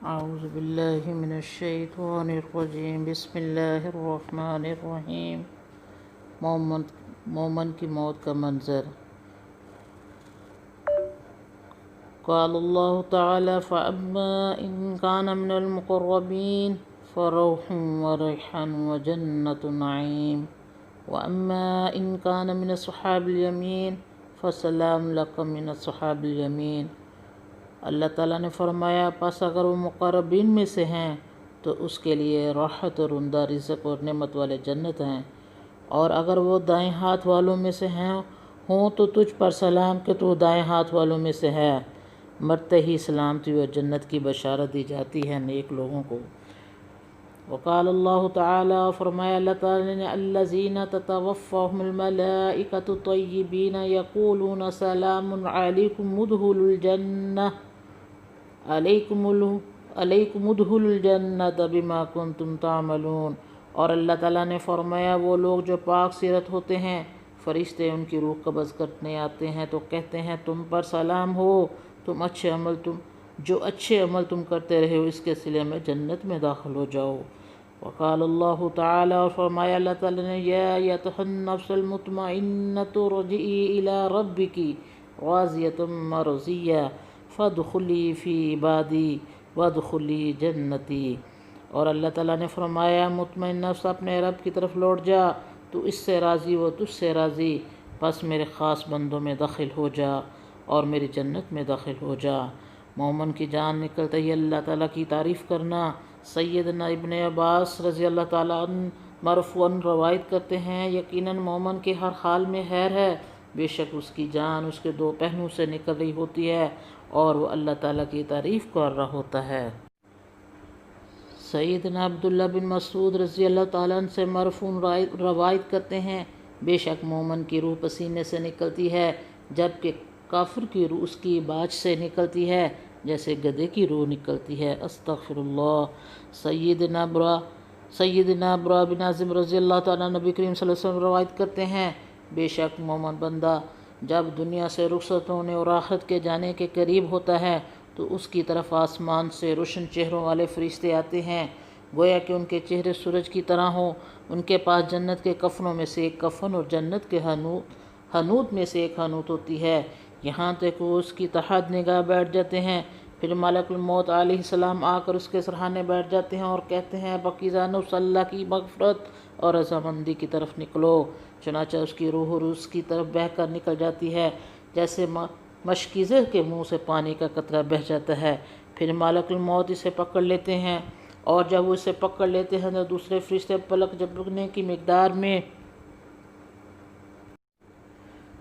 أعوذ بالله من الشيطان الرجيم بسم الله الرحمن الرحیم۔ مومن کی موت کا منظر۔ قال اللہ تعالی فأما إن كان من المقربين فروح وريحان وجنة نعيم وأما إن كان من أصحاب اليمين فسلام لك من أصحاب اليمين۔ اللہ تعالیٰ نے فرمایا پس اگر وہ مقربین میں سے ہیں تو اس کے لیے راحت اور عمدہ رزق اور نعمت والے جنت ہیں، اور اگر وہ دائیں ہاتھ والوں میں سے ہوں تو تجھ پر سلام کہ تو دائیں ہاتھ والوں میں سے ہے۔ مرتے ہی سلامتی اور جنت کی بشارت دی جاتی ہے نیک لوگوں کو۔ وقال اللہ تعالیٰ، فرمایا اللہ تعالیٰ نے الذین تتوفاہم الملائکۃ طیبین یقولون سلام علیکم ادخلوا الجنہ علیکم ادخلوا الجنۃ بما کنتم تعملون۔ اور اللہ تعالیٰ نے فرمایا وہ لوگ جو پاک سیرت ہوتے ہیں، فرشتے ان کی روح قبض کرنے آتے ہیں تو کہتے ہیں تم پر سلام ہو، جو اچھے عمل تم کرتے رہے ہو اس کے صلے میں جنت میں داخل ہو جاؤ۔ وقال اللہ تعالیٰ، اور فرمایا اللہ تعالیٰ نے یا ایتھا النفس المطمئنۃ ارجعی الی ربک راضیۃ مرضیہ فادخلی فی عبادی وادخلی جنتی۔ اور اللہ تعالیٰ نے فرمایا مطمئن نفس اپنے رب کی طرف لوٹ جا، تو اس سے راضی وہ تجھ سے راضی، پس میرے خاص بندوں میں داخل ہو جا اور میری جنت میں داخل ہو جا۔ مومن کی جان نکلتے ہی اللہ تعالیٰ کی تعریف کرنا۔ سیدنا ابن عباس رضی اللہ تعالیٰ عنہ مرفوعاً روایت کرتے ہیں یقیناً مومن کے ہر حال میں خیر ہے، بے شک اس کی جان اس کے دو پہنوں سے نکل رہی ہوتی ہے اور وہ اللہ تعالیٰ کی تعریف کر رہا ہوتا ہے۔ سیدنا عبداللہ بن مسعود رضی اللہ تعالیٰ عنہ سے مرفوع روایت کرتے ہیں بے شک مومن کی روح پسینے سے نکلتی ہے، جبکہ کافر کی روح اس کی باج سے نکلتی ہے جیسے گدھے کی روح نکلتی ہے۔ استغفر اللہ۔ سیدنا برا بن عازب رضی اللہ تعالیٰ نبی کریم صلی اللہ علیہ وسلم روایت کرتے ہیں بے شک مومن بندہ جب دنیا سے رخصت ہونے اور آخرت کے جانے کے قریب ہوتا ہے تو اس کی طرف آسمان سے روشن چہروں والے فرشتے آتے ہیں، گویا کہ ان کے چہرے سورج کی طرح ہوں۔ ان کے پاس جنت کے کفنوں میں سے ایک کفن اور جنت کے حنوط میں سے ایک حنوط ہوتی ہے، یہاں تک وہ اس کی تحت نگاہ بیٹھ جاتے ہیں۔ پھر ملک الموت علیہ السلام آ کر اس کے سرحانے بیٹھ جاتے ہیں اور کہتے ہیں پاکیزہ نفس اللہ کی مغفرت اور رضامندی کی طرف نکلو۔ چنانچہ اس کی روح اس کی طرف بہہ کر نکل جاتی ہے جیسے مشکیزے کے منہ سے پانی کا قطرہ بہہ جاتا ہے۔ پھر ملک الموت اسے پکڑ لیتے ہیں، اور جب وہ اسے پکڑ لیتے ہیں تو دوسرے فرشتے پلک جھپکنے کی مقدار میں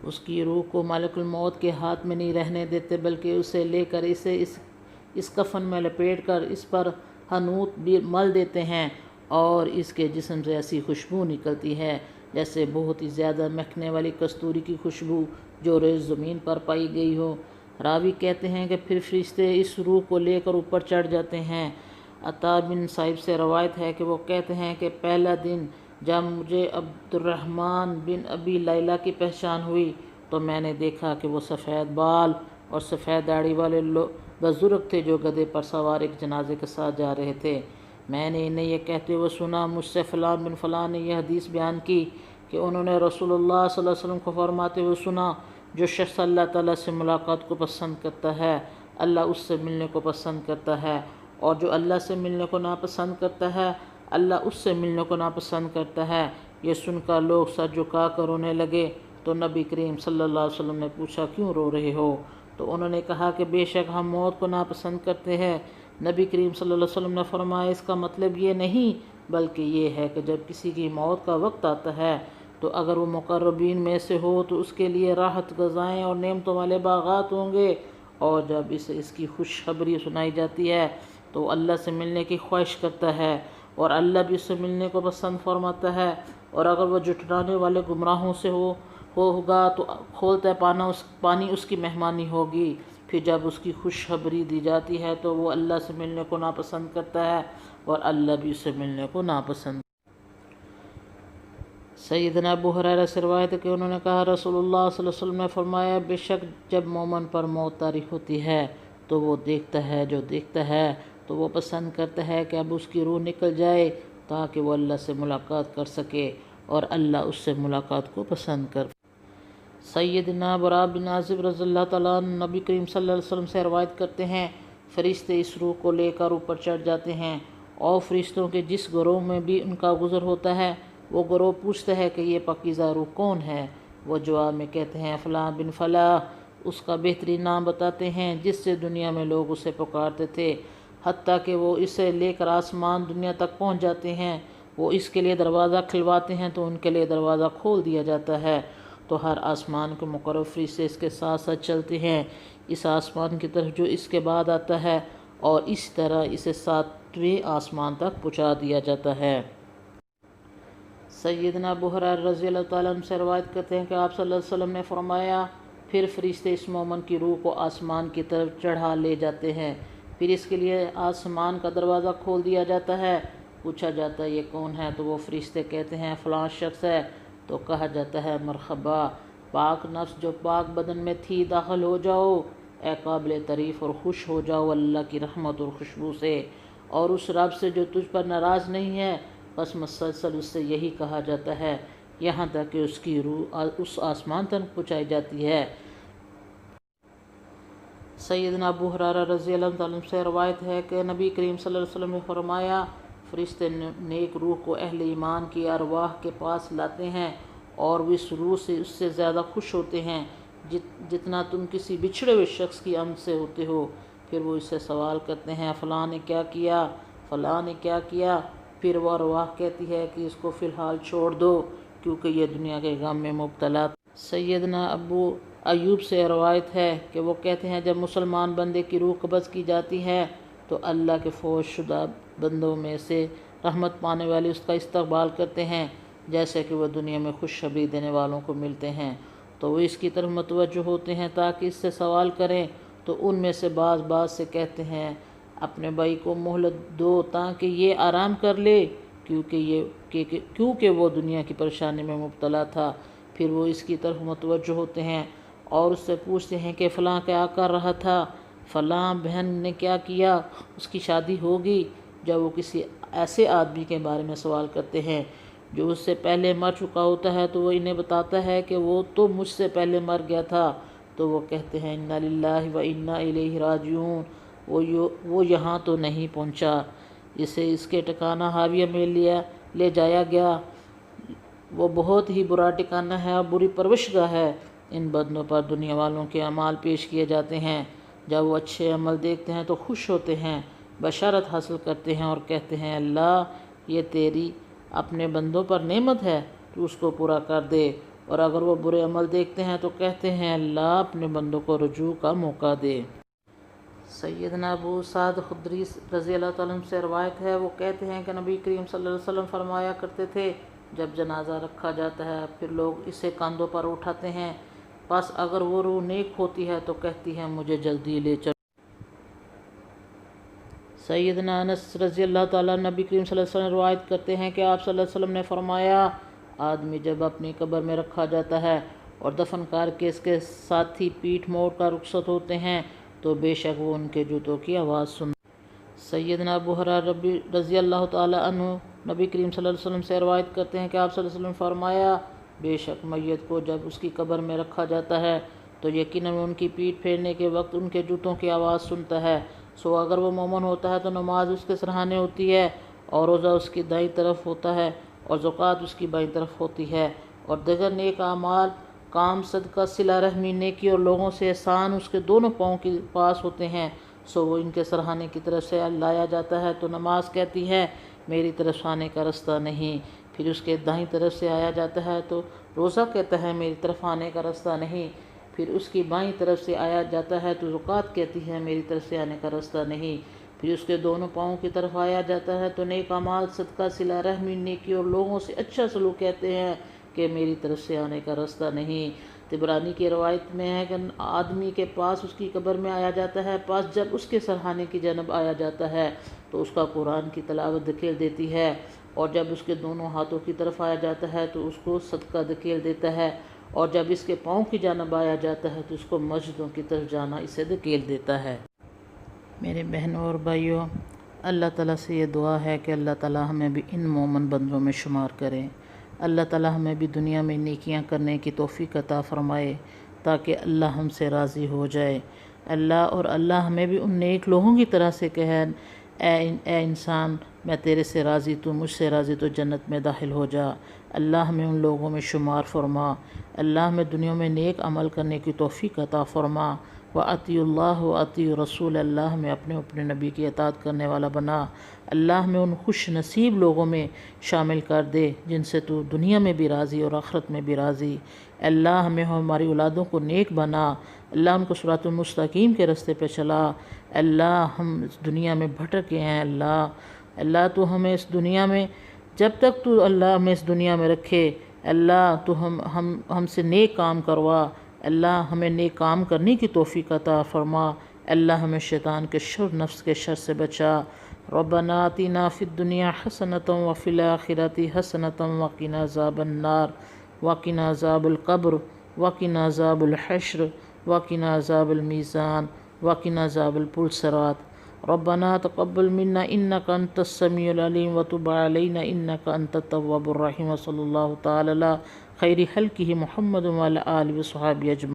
اس کی روح کو ملک الموت کے ہاتھ میں نہیں رہنے دیتے، بلکہ اسے لے کر اسے اس کفن میں لپیٹ کر اس پر حنوط بھی مل دیتے ہیں، اور اس کے جسم سے ایسی خوشبو نکلتی ہے جیسے بہت ہی زیادہ مہکنے والی کستوری کی خوشبو جو روز زمین پر پائی گئی ہو۔ راوی کہتے ہیں کہ پھر فرشتے اس روح کو لے کر اوپر چڑھ جاتے ہیں۔ عطا بن صائب سے روایت ہے کہ وہ کہتے ہیں کہ پہلا دن جب مجھے عبد الرحمن بن ابی لیلہ کی پہچان ہوئی تو میں نے دیکھا کہ وہ سفید بال اور سفید داڑھی والے بزرگ تھے جو گدھے پر سوار ایک جنازے کے ساتھ جا رہے تھے۔ میں نے انہیں یہ کہتے ہوئے سنا، مجھ سے فلان بن فلان نے یہ حدیث بیان کی کہ انہوں نے رسول اللہ صلی اللہ علیہ وسلم کو فرماتے ہوئے سنا، جو شخص اللہ تعالیٰ سے ملاقات کو پسند کرتا ہے اللہ اس سے ملنے کو پسند کرتا ہے، اور جو اللہ سے ملنے کو ناپسند کرتا ہے اللہ اس سے ملنے کو ناپسند کرتا ہے۔ یہ سن کر لوگ سر جھکا کر رونے لگے تو نبی کریم صلی اللہ علیہ وسلم نے پوچھا کیوں رو رہے ہو؟ تو انہوں نے کہا کہ بے شک ہم موت کو ناپسند کرتے ہیں۔ نبی کریم صلی اللہ علیہ وسلم نے فرمایا اس کا مطلب یہ نہیں بلکہ یہ ہے کہ جب کسی کی موت کا وقت آتا ہے تو اگر وہ مقربین میں سے ہو تو اس کے لیے راحت غذائیں اور نعمتوں والے باغات ہوں گے، اور جب اسے اس کی خوشخبری سنائی جاتی ہے تو اللہ سے ملنے کی خواہش کرتا ہے اور اللہ بھی اس سے ملنے کو پسند فرماتا ہے، اور اگر وہ جھٹلانے والے گمراہوں سے ہوگا تو کھولتا پانی اس کی مہمانی ہوگی۔ پھر جب اس کی خوشخبری دی جاتی ہے تو وہ اللہ سے ملنے کو ناپسند کرتا ہے اور اللہ بھی اس سے ملنے کو ناپسند۔ سیدنا ابو ہریرہ سے روایت ہے کہ انہوں نے کہا رسول اللہ صلی اللہ علیہ وسلم نے فرمایا بے شک جب مومن پر موت طاری ہوتی ہے تو وہ دیکھتا ہے جو دیکھتا ہے تو وہ پسند کرتا ہے کہ اب اس کی روح نکل جائے تاکہ وہ اللہ سے ملاقات کر سکے اور اللہ اس سے ملاقات کو پسند کر۔ سیدنا برا بن عازب رضی اللہ تعالیٰ عنہ نبی کریم صلی اللہ علیہ وسلم سے روایت کرتے ہیں، فرشتے اس روح کو لے کر اوپر چڑھ جاتے ہیں اور فرشتوں کے جس گروہ میں بھی ان کا گزر ہوتا ہے وہ گروہ پوچھتا ہے کہ یہ پاکیزہ روح کون ہے؟ وہ جواب میں کہتے ہیں فلاں بن فلاں، اس کا بہترین نام بتاتے ہیں جس سے دنیا میں لوگ اسے پکارتے تھے، حتیٰ کہ وہ اسے لے کر آسمان دنیا تک پہنچ جاتے ہیں۔ وہ اس کے لیے دروازہ کھلواتے ہیں تو ان کے لیے دروازہ کھول دیا جاتا ہے، تو ہر آسمان کے مقرر فرشتے اس کے ساتھ ساتھ چلتے ہیں اس آسمان کی طرف جو اس کے بعد آتا ہے، اور اس طرح اسے 7ویں آسمان تک پہنچا دیا جاتا ہے۔ سیدنا ابو ہریرہ رضی اللہ تعالیٰ عنہ سے روایت کرتے ہیں کہ آپ صلی اللہ علیہ وسلم نے فرمایا، پھر فرشتے اس مومن کی روح کو آسمان کی طرف چڑھا لے جاتے ہیں، پھر اس کے لیے آسمان کا دروازہ کھول دیا جاتا ہے، پوچھا جاتا ہے یہ کون ہے؟ تو وہ فرشتے کہتے ہیں فلاں شخص ہے، تو کہا جاتا ہے مرحبا، پاک نفس جو پاک بدن میں تھی داخل ہو جاؤ، اے قابل تعریف، اور خوش ہو جاؤ اللہ کی رحمت اور خوشبو سے اور اس رب سے جو تجھ پر ناراض نہیں ہے۔ بس مسلسل اس سے یہی کہا جاتا ہے یہاں تک کہ اس کی روح اس آسمان تک پہنچائی جاتی ہے۔ سیدنا ابو ہریرہ رضی اللہ تعالیٰ عنہ سے روایت ہے کہ نبی کریم صلی اللہ علیہ وسلم نے فرمایا، فرشتے نیک روح کو اہل ایمان کی ارواح کے پاس لاتے ہیں اور وہ اس روح سے اس سے زیادہ خوش ہوتے ہیں جتنا تم کسی بچھڑے ہوئے شخص کی آمد سے ہوتے ہو۔ پھر وہ اس سے سوال کرتے ہیں فلاں نے کیا کیا، فلاں نے کیا کیا؟ پھر وہ ارواح کہتی ہے کہ اس کو فی الحال چھوڑ دو کیونکہ یہ دنیا کے غم میں مبتلا تھا۔ سیدنا ابو ایوب سے روایت ہے کہ وہ کہتے ہیں جب مسلمان بندے کی روح قبض کی جاتی ہے تو اللہ کے فوت شدہ بندوں میں سے رحمت پانے والے اس کا استقبال کرتے ہیں جیسے کہ وہ دنیا میں خوشخبری دینے والوں کو ملتے ہیں، تو وہ اس کی طرف متوجہ ہوتے ہیں تاکہ اس سے سوال کریں، تو ان میں سے بعض سے کہتے ہیں اپنے بھائی کو مہلت دو تاکہ یہ آرام کر لے کیونکہ وہ دنیا کی پریشانی میں مبتلا تھا۔ پھر وہ اس کی طرف متوجہ ہوتے ہیں اور اس سے پوچھتے ہیں کہ فلاں کیا کر رہا تھا، فلاں بہن نے کیا کیا، اس کی شادی ہوگی؟ جب وہ کسی ایسے آدمی کے بارے میں سوال کرتے ہیں جو اس سے پہلے مر چکا ہوتا ہے تو وہ انہیں بتاتا ہے کہ وہ تو مجھ سے پہلے مر گیا تھا، تو وہ کہتے ہیں انا للہ و انا الیہ راجعون، وہ یہاں تو نہیں پہنچا، اسے اس کے ٹھکانہ حاویہ میں لے جایا گیا، وہ بہت ہی برا ٹھکانہ ہے اور بری پرورش گاہ ہے۔ ان بدنوں پر دنیا والوں کے اعمال پیش کیے جاتے ہیں، جب وہ اچھے عمل دیکھتے ہیں تو خوش ہوتے ہیں، بشارت حاصل کرتے ہیں اور کہتے ہیں اللہ یہ تیری اپنے بندوں پر نعمت ہے، تو اس کو پورا کر دے، اور اگر وہ برے عمل دیکھتے ہیں تو کہتے ہیں اللہ اپنے بندوں کو رجوع کا موقع دے۔ سیدنا ابو سعد خدری رضی اللہ تعالیٰ عنہ سے روایت ہے، وہ کہتے ہیں کہ نبی کریم صلی اللہ علیہ وسلم فرمایا کرتے تھے جب جنازہ رکھا جاتا ہے پھر لوگ اسے کاندھوں پر اٹھاتے ہیں، پس اگر وہ روح نیک ہوتی ہے تو کہتی ہے مجھے جلدی لے چلو۔ سیدنا انس رضی اللہ تعالیٰ نبی کریم صلی اللہ علیہ وسلم روایت کرتے ہیں کہ آپ صلی اللہ علیہ وسلم نے فرمایا آدمی جب اپنی قبر میں رکھا جاتا ہے اور دفن کر کے اس کے ساتھی پیٹھ موڑ کر رخصت ہوتے ہیں تو بے شک وہ ان کے جوتوں کی آواز سنتا ہے۔ سیدنا ابو ہریرہ رضی اللہ تعالیٰ عنہ نبی کریم صلی اللہ علیہ وسلم سے روایت کرتے ہیں کہ آپ صلی اللہ علیہ وسلم نے فرمایا بے شک میت کو جب اس کی قبر میں رکھا جاتا ہے تو یقیناً ان کی پیٹھ پھیرنے کے وقت ان کے جوتوں کی آواز سنتا ہے، سو اگر وہ مومن ہوتا ہے تو نماز اس کے سرحانے ہوتی ہے اور روزہ اس کی دائیں طرف ہوتا ہے اور زکوٰۃ اس کی بائیں طرف ہوتی ہے، اور دیگر نیک اعمال کام صدقہ صلہ رحمی نیکی اور لوگوں سے احسان اس کے دونوں پاؤں کے پاس ہوتے ہیں، سو وہ ان کے سرحانے کی طرف سے لایا جاتا ہے تو نماز کہتی ہے میری طرف آنے کا رستہ نہیں، پھر اس کے دائیں طرف سے آیا جاتا ہے تو روزہ کہتا ہے میری طرف آنے کا رستہ نہیں، پھر اس کی بائیں طرف سے آیا جاتا ہے تو زکوٰۃ کہتی ہے میری طرف سے آنے کا رستہ نہیں، پھر اس کے دونوں پاؤں کی طرف آیا جاتا ہے تو نیک اعمال صدقہ صلہ رحمی نیکی اور لوگوں سے اچھا سلوک کہتے ہیں کہ میری طرف سے آنے کا رستہ نہیں۔ طبرانی کی روایت میں ہے کہ آدمی کے پاس اس کی قبر میں آیا جاتا ہے، پاس جب اس کے سرحانے کی جانب آیا جاتا ہے تو اس کا قرآن کی تلاوت دھکیل دیتی ہے، اور جب اس کے دونوں ہاتھوں کی طرف آیا جاتا ہے تو اس کو صدقہ دھکیل دیتا ہے، اور جب اس کے پاؤں کی جانب آیا جاتا ہے تو اس کو مسجدوں کی طرف جانا اسے دھکیل دیتا ہے۔ میرے بہنوں اور بھائیوں، اللہ تعالیٰ سے یہ دعا ہے کہ اللہ تعالیٰ ہمیں بھی ان مومن بندوں میں شمار کریں۔ اللہ تعالیٰ ہمیں بھی دنیا میں نیکیاں کرنے کی توفیق عطا فرمائے تاکہ اللہ ہم سے راضی ہو جائے۔ اللہ ہمیں بھی ان نیک لوگوں کی طرح سے کہے، اے انسان میں تیرے سے راضی، تو مجھ سے راضی، تو جنت میں داخل ہو جا۔ اللہ ہمیں ان لوگوں میں شمار فرما۔ اللہ ہمیں دنیا میں نیک عمل کرنے کی توفیق عطا فرما۔ وَأَطِیعُوا اللَّهَ وَأَطِیعُوا الرَّسُولَ، اللہ ہمیں اپنے نبی کی اطاعت کرنے والا بنا۔ اللہ ہمیں ان خوش نصیب لوگوں میں شامل کر دے جن سے تو دنیا میں بھی راضی اور آخرت میں بھی راضی۔ اللہ ہمیں ہماری اولادوں کو نیک بنا۔ اللہ ان کو صراط المستقیم کے راستے پہ چلا۔ اللہ ہم اس دنیا میں بھٹکے ہیں، اللہ تو ہمیں اس دنیا میں، جب تک تو اللہ ہمیں اس دنیا میں رکھے، اللہ تو ہم سے نیک کام کروا۔ اللہ ہمیں نیک کام کرنے کی توفیق عطا فرما۔ اللہ ہمیں شیطان کے شر، نفس کے شر سے بچا۔ ربنا آتنا فی الدنیا حسنۃ وفی الآخرۃ حسنۃ وقنا عذاب النار وقنا عذاب القبر وقنا عذاب الحشر وقنا عذاب المیزان وقنا عذاب الصراط۔ ربنا تقبل منا انک انت السمیع العلیم وتب علینا انک انت التواب الرحیم، وصلی اللہ تعالی علی خیر خلقہ محمد وعلی آلہ وصحبہ اجمعین۔